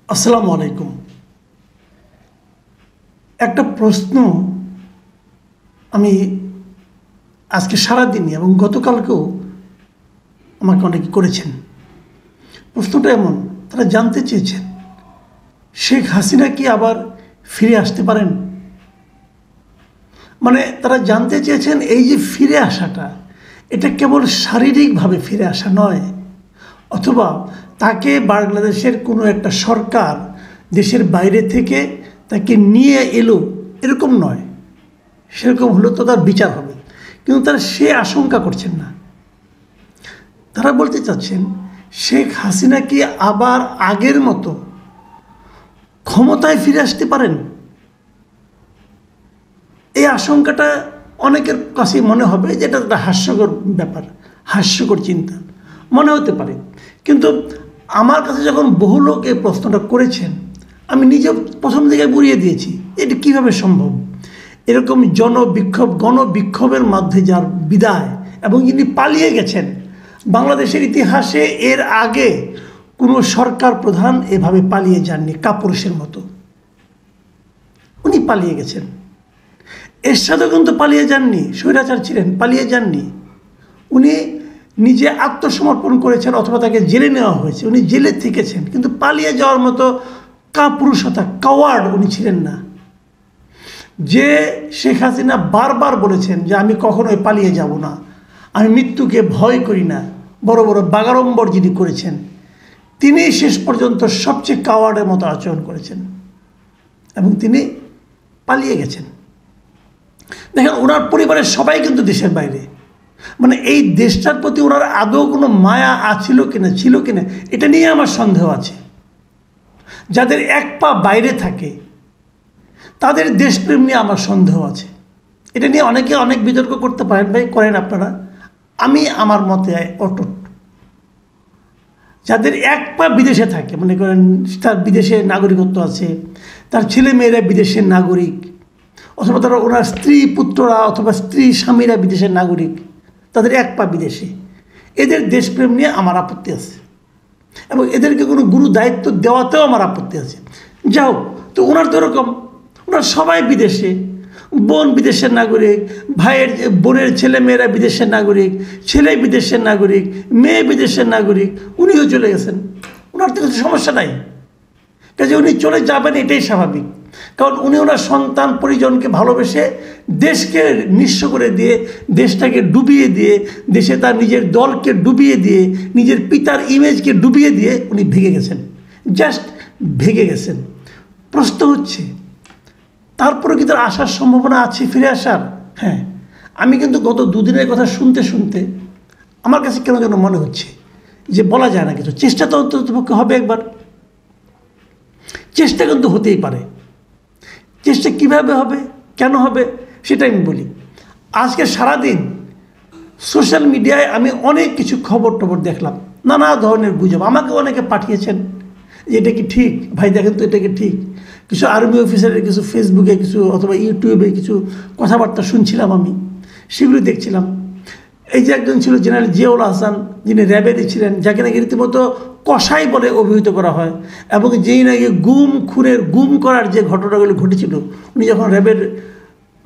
আসসালামু আলাইকুম। একটা প্রশ্ন আমি আজকে সারাদিনই এবং গতকালকেও আমাকে অনেকে করেছেন। প্রশ্নটা এমন, তারা জানতে চেয়েছেন শেখ হাসিনা কি আবার ফিরে আসতে পারেন। মানে তারা জানতে চেয়েছেন এই যে ফিরে আসাটা, এটা কেবল শারীরিকভাবে ফিরে আসা নয়, অথবা তাকে বাংলাদেশের কোনো একটা সরকার দেশের বাইরে থেকে তাকে নিয়ে এলো, এরকম নয়। সেরকম হলে তো তার বিচার হবে, কিন্তু তারা সে আশঙ্কা করছেন না। তারা বলতে চাচ্ছেন শেখ হাসিনা কি আবার আগের মতো ক্ষমতায় ফিরে আসতে পারেন। এই আশঙ্কাটা অনেকের কাছে মনে হবে যে এটা একটা হাস্যকর ব্যাপার, হাস্যকর চিন্তা মনে হতে পারে। কিন্তু আমার কাছে যখন বহু লোক এই প্রশ্নটা করেছেন, আমি নিজে প্রথম দিকে বুঝিয়ে দিয়েছি এটা কিভাবে সম্ভব। এরকম গণবিক্ষোভের মধ্যে যার বিদায়, এবং যিনি পালিয়ে গেছেন, বাংলাদেশের ইতিহাসে এর আগে কোনো সরকার প্রধান এভাবে পালিয়ে যাননি কাপুরুষের মতো। উনি পালিয়ে গেছেন। এরশাদও কিন্তু পালিয়ে যাননি, স্বৈরাচার ছিলেন, পালিয়ে যাননি। উনি নিজে আত্মসমর্পণ করেছেন, অথবা তাকে জেলে নেওয়া হয়েছে, উনি জেলে থেকেছেন, কিন্তু পালিয়ে যাওয়ার মতো কাপুরুষতা, কাওয়ার্ড উনি ছিলেন না। যে শেখ হাসিনা বারবার বলেছেন যে আমি কখনোই পালিয়ে যাব না, আমি মৃত্যুকে ভয় করি না, বড় বড় বাগাড়ম্বর যিনি করেছেন, তিনি শেষ পর্যন্ত সবচেয়ে কাওয়ার্ডের মতো আচরণ করেছেন এবং তিনি পালিয়ে গেছেন। দেখেন, ওনার পরিবারের সবাই কিন্তু দেশের বাইরে। মানে এই দেশটার প্রতি ওনার আদৌ কোনো মায়া ছিল কিনা এটা নিয়ে আমার সন্দেহ আছে। যাদের এক পা বাইরে থাকে তাদের দেশপ্রেম নিয়ে আমার সন্দেহ আছে। এটা নিয়ে অনেকে অনেক বিতর্ক করতে পারেন, ভাই করেন আপনারা, আমি আমার মতে অটুট। যাদের এক পা বিদেশে থাকে, মনে করেন তার বিদেশে নাগরিকত্ব আছে, তার ছেলে মেয়েরা বিদেশের নাগরিক, অথবা তারা ওনার স্ত্রী পুত্ররা অথবা স্ত্রী স্বামীরা বিদেশের নাগরিক, তাদের এক পা বিদেশে, এদের দেশপ্রেম নিয়ে আমার আপত্তি আছে এবং এদেরকে কোনো গুরু দায়িত্ব দেওয়াতেও আমার আপত্তি আছে। যাও তো, ওনার তো এরকম, ওনার সবাই বিদেশে, বোন বিদেশের নাগরিক, বোনের ছেলে মেয়েরা বিদেশের নাগরিক, ছেলে বিদেশের নাগরিক, মেয়ে বিদেশের নাগরিক, উনিও চলে গেছেন, ওনার তো কিছু সমস্যা নাই। কাজে উনি চলে যাবেন, এটাই স্বাভাবিক। কারণ উনি ওনার সন্তান পরিজনকে ভালোবেসে দেশকে নিঃস্ব করে দিয়ে, দেশটাকে ডুবিয়ে দিয়ে, দেশে তার নিজের দলকে ডুবিয়ে দিয়ে, নিজের পিতার ইমেজকে ডুবিয়ে দিয়ে উনি ভেঙে গেছেন, জাস্ট ভেঙে গেছেন। প্রশ্ন হচ্ছে তারপরে কি তার আসার সম্ভাবনা আছে, ফিরে আসার? হ্যাঁ, আমি কিন্তু গত দুদিনের কথা শুনতে শুনতে আমার কাছে কেন যেন মনে হচ্ছে যে বলা যায় না কিছু, চেষ্টা তো অন্ততপক্ষে হবে একবার। চেষ্টা কিন্তু হতেই পারে। চেষ্টা কিভাবে হবে, কেন হবে, সেটা আমি বলি। আজকে সারাদিন সোশ্যাল মিডিয়ায় আমি অনেক কিছু খবর দেখলাম, নানা ধরনের গুজব। আমাকে অনেকে পাঠিয়েছেন যে এটা কি ঠিক, ভাই দেখেন তো এটা কি ঠিক। কিছু আর্মি অফিসারের কিছু ফেসবুকে কিছু অথবা ইউটিউবে কিছু কথাবার্তা শুনছিলাম, আমি সেগুলি দেখছিলাম। এই যে একজন ছিল জেনারেল জিয়াউল হাসান, যিনি র্যাবেরই ছিলেন, যাকে নাকি রীতিমতো কসাই বলে অভিহিত করা হয়, এবং যেই নাকি গুম করার যে ঘটনাগুলো ঘটেছিল, উনি যখন র্যাবের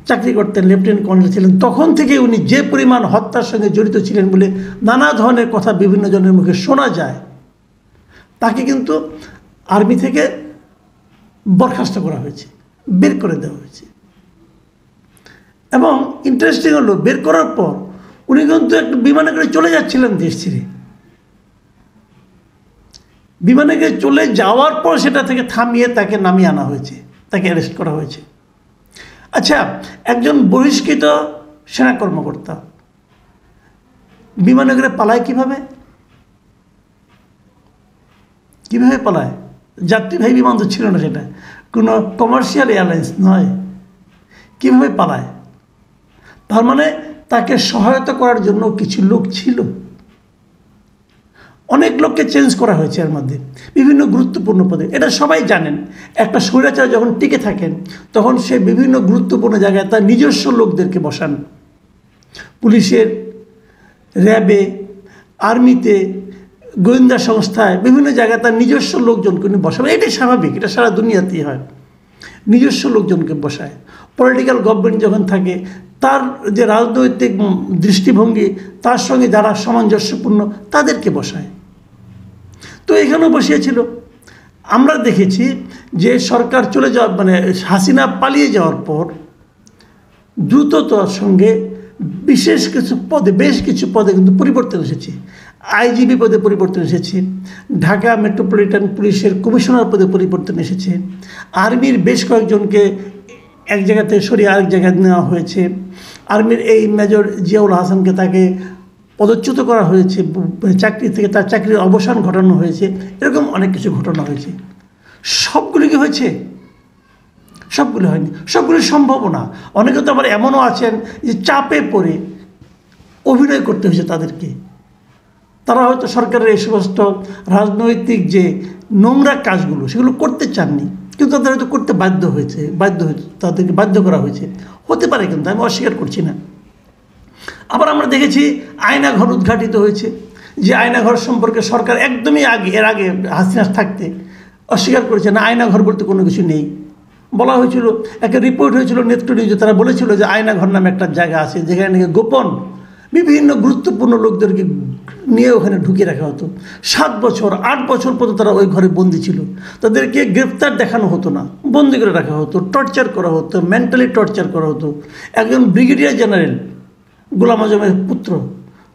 চাকরি করতেন, লেফটেন্যান্ট কর্নেল ছিলেন, তখন থেকে উনি যে পরিমাণ হত্যার সঙ্গে জড়িত ছিলেন বলে নানা ধরনের কথা বিভিন্ন জনের মুখে শোনা যায়, তাকে কিন্তু আর্মি থেকে বরখাস্ত করা হয়েছে, বের করে দেওয়া হয়েছে। এবং ইন্টারেস্টিং হলো, বের করার পর উনি কিন্তু একটু বিমানে করে চলে যাচ্ছিলেন দেশ ছেড়ে। বিমানে করে চলে যাওয়ার পর সেটা থেকে থামিয়ে তাকে নামিয়ে আনা হয়েছে, তাকে অ্যারেস্ট করা হয়েছে। আচ্ছা, একজন বহিষ্কৃত সেনা কর্মকর্তা বিমানে করে পালায় কিভাবে পালায়? যাত্রীবাহী বিমান তো ছিল না, সেটা কোনো কমার্শিয়াল এয়ারলাইন্স নয়। কিভাবে পালায়? তার মানে তাকে সহায়তা করার জন্য কিছু লোক ছিল। অনেক লোককে চেঞ্জ করা হয়েছে এর মধ্যে, বিভিন্ন গুরুত্বপূর্ণ পদে। এটা সবাই জানেন, একটা স্বৈরাচার যখন টিকে থাকেন তখন সে বিভিন্ন গুরুত্বপূর্ণ জায়গায় তার নিজস্ব লোকদেরকে বসান। পুলিশের, র্যাবে, আর্মিতে, গোয়েন্দা সংস্থায় বিভিন্ন জায়গায় তার নিজস্ব লোকজনকে উনি বসাবে। এটাই স্বাভাবিক, এটা সারা দুনিয়াতেই হয়, নিজস্ব লোকজনকে বসায়। পলিটিক্যাল গভর্নমেন্ট যখন থাকে, তার যে রাজনৈতিক দৃষ্টিভঙ্গি তার সঙ্গে যারা সামঞ্জস্যপূর্ণ তাদেরকে বসায়। তো এখানেও বসিয়েছিল। আমরা দেখেছি যে সরকার চলে যাওয়া মানে হাসিনা পালিয়ে যাওয়ার পর দ্রুততার সঙ্গে বেশ কিছু পদে কিন্তু পরিবর্তন এসেছে। আইজিপি পদে পরিবর্তন এসেছে, ঢাকা মেট্রোপলিটন পুলিশের কমিশনার পদে পরিবর্তন এসেছে, আর্মির বেশ কয়েকজনকে এক জায়গা থেকে সরিয়ে আরেক জায়গায় নেওয়া হয়েছে, আর্মির এই মেজর জিয়াউল হাসানকে তাকে পদচ্যুত করা হয়েছে, চাকরি থেকে তার চাকরির অবসান ঘটানো হয়েছে, এরকম অনেক কিছু ঘটনা হয়েছে। সবগুলি কি হয়েছে? সবগুলো হয়নি, সবগুলি সম্ভব না। অনেকে তো আবার এমনও আছেন যে চাপে পড়ে অভিনয় করতে হয়েছে তাদেরকে। তারা হয়তো সরকারের এই সমস্ত রাজনৈতিক যে নোংরা কাজগুলো সেগুলো করতে চাননি, কিন্তু তাদের হয়তো করতে তাদেরকে বাধ্য করা হয়েছে, হতে পারে, কিন্তু আমি অস্বীকার করছি না। আবার আমরা দেখেছি আয়নাঘর উদ্ঘাটিত হয়েছে, যে আয়নাঘর সম্পর্কে সরকার একদমই এর আগে হাসিনা থাকতে অস্বীকার করেছে, না আয়নাঘর বলতে কোনো কিছু নেই। বলা হয়েছিল, একটা রিপোর্ট হয়েছিল নেত্র নিউজে, তারা বলেছিল যে আয়নাঘর নামে একটা জায়গা আছে যেখানে নাকি গোপন বিভিন্ন গুরুত্বপূর্ণ লোকদেরকে নিয়ে ওখানে ঢুকিয়ে রাখা হতো। 7 বছর 8 বছর পর্যন্ত তারা ওই ঘরে বন্দি ছিল। তাদেরকে গ্রেফতার দেখানো হতো না, বন্দি করে রাখা হতো, টর্চার করা হতো, মেন্টালি টর্চার করা হতো। একজন ব্রিগেডিয়ার জেনারেল গোলাম আজমের পুত্র,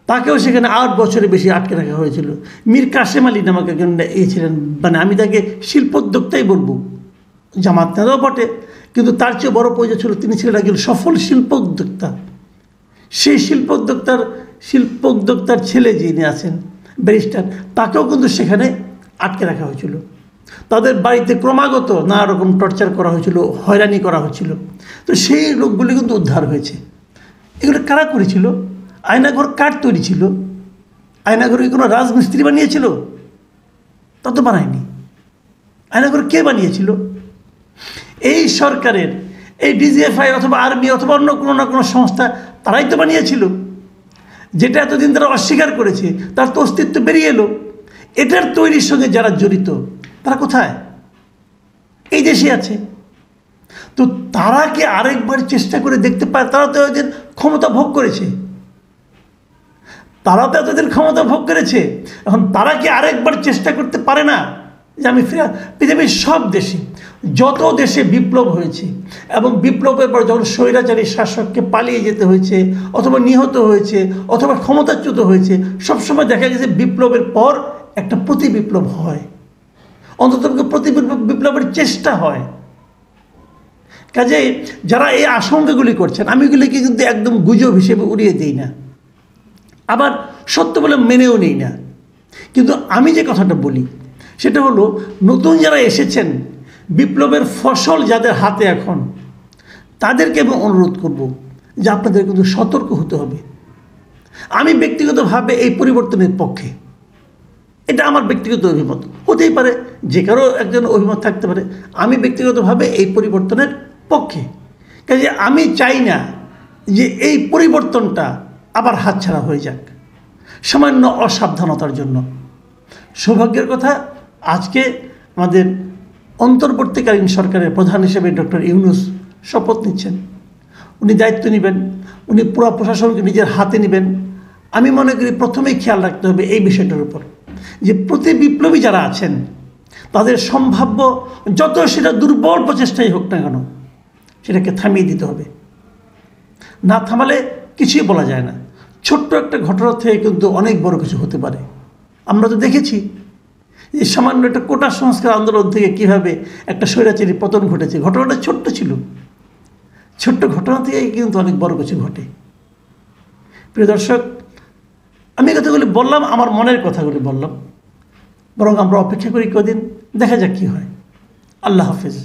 তাকেও সেখানে 8 বছরের বেশি আটকে রাখা হয়েছিল। মীর কাসেম আলী নামক একজন ছিলেন, মানে আমি তাকে শিল্পোদ্যোক্তাই বলবো, জামাত নেতাও বটে, কিন্তু তার চেয়ে বড় পরিচয় ছিল তিনি ছিলেন একজন সফল শিল্পোদ্যোক্তা। সেই শিল্পোদ্যোক্তার ছেলে যিনি আছেন ব্যারিস্টার, তাকেও কিন্তু সেখানে আটকে রাখা হয়েছিল। তাদের বাড়িতে ক্রমাগত নানা রকম টর্চার করা হয়েছিল, হয়রানি করা হচ্ছিল। তো সেই লোকগুলি কিন্তু উদ্ধার হয়েছে। এগুলো কারা করেছিল? আয়নাঘর কার তৈরি ছিল? আয়নাঘর কি কোনো রাজমিস্ত্রি বানিয়েছিল? তা তো বানায়নি। আয়নাঘর কে বানিয়েছিল? এই সরকারের এই ডিজিএফআই অথবা আর্মি অথবা অন্য কোনো না কোনো সংস্থা, তারাই তো বানিয়েছিল। যেটা এতদিন তারা অস্বীকার করেছে, তার তো অস্তিত্ব বেরিয়ে এলো। এটার তৈরির সঙ্গে যারা জড়িত তারা কোথায়? এই দেশে আছে। তো তারা কি আরেকবার চেষ্টা করে দেখতে পায়? তারা তো এদের ক্ষমতা ভোগ করেছে, এখন তারা কি আরেকবার চেষ্টা করতে পারে না যে আমি পৃথিবীর সব দেশে, যত দেশে বিপ্লব হয়েছে এবং বিপ্লবের পর যখন স্বৈরাচারী শাসককে পালিয়ে যেতে হয়েছে অথবা নিহত হয়েছে অথবা ক্ষমতাচ্যুত হয়েছে, সবসময় দেখা গেছে বিপ্লবের পর একটা প্রতি বিপ্লব হয়, অন্তত প্রতি বিপ্লবের চেষ্টা হয়। কাজেই যারা এই আশঙ্কাগুলি করছেন, আমি এগুলিকে কিন্তু একদম গুজব হিসেবে উড়িয়ে দিই না, আবার সত্য বলে মেনেও নিই না। কিন্তু আমি যে কথাটা বলি সেটা হলো, নতুন যারা এসেছেন, বিপ্লবের ফসল যাদের হাতে এখন, তাদেরকে আমি অনুরোধ করব যে আপনাদের কিন্তু সতর্ক হতে হবে। আমি ব্যক্তিগতভাবে এই পরিবর্তনের পক্ষে, এটা আমার ব্যক্তিগত অভিমত, হতেই পারে যে কারো একজন অভিমত থাকতে পারে। আমি ব্যক্তিগতভাবে এই পরিবর্তনের পক্ষে, কাজে আমি চাই না যে এই পরিবর্তনটা আবার হাতছাড়া হয়ে যাক সামান্য অসাবধানতার জন্য। সৌভাগ্যের কথা, আজকে আমাদের অন্তর্বর্তীকালীন সরকারের প্রধান হিসেবে ডক্টর ইউনূস শপথ নিচ্ছেন। উনি দায়িত্ব নেবেন, উনি পুরো প্রশাসনকে নিজের হাতে নেবেন। আমি মনে করি প্রথমেই খেয়াল রাখতে হবে এই বিষয়টার উপর, যে প্রতি বিপ্লবী যারা আছেন তাদের সম্ভাব্য যত সেটা দুর্বল প্রচেষ্টাই হোক না কেন, সেটাকে থামিয়ে দিতে হবে। না থামালে কিছুই বলা যায় না। ছোট্ট একটা ঘটনা থেকে কিন্তু অনেক বড় কিছু হতে পারে। আমরা তো দেখেছি যে সামান্য একটা কোটা সংস্কার আন্দোলন থেকে কীভাবে একটা স্বৈরাচারী পতন ঘটেছে। ঘটনাটা ছোট্ট ছিল, ছোট্ট ঘটনা থেকে কিন্তু অনেক বড় কিছু ঘটে। প্রিয় দর্শক, আমি কথাগুলি বললাম, আমার মনের কথাগুলি বললাম, বরং আমরা অপেক্ষা করি কদিন, দেখা যাক কী হয়। আল্লাহ হাফেজ।